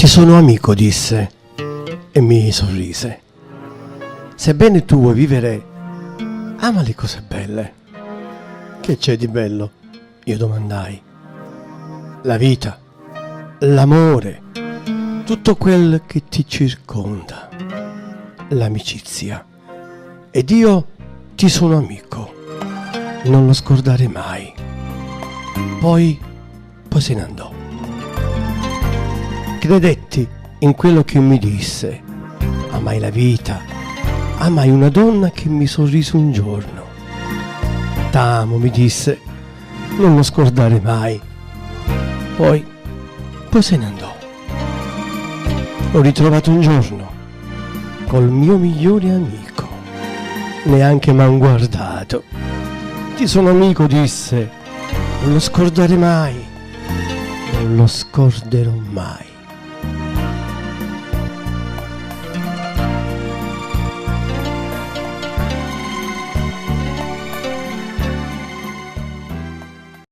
Ti sono amico, disse, e mi sorrise. Sebbene tu vuoi vivere, ama le cose belle. Che c'è di bello? Io domandai. La vita, l'amore, tutto quel che ti circonda, l'amicizia. Ed io ti sono amico, non lo scordare mai. Poi se ne andò. Credetti in quello che mi disse, amai la vita, amai una donna che mi sorrise un giorno. T'amo, mi disse, non lo scordare mai. Poi se ne andò. L'ho ritrovato un giorno col mio migliore amico, neanche m'han guardato. Ti sono amico, disse, non lo scordare mai, non lo scorderò mai.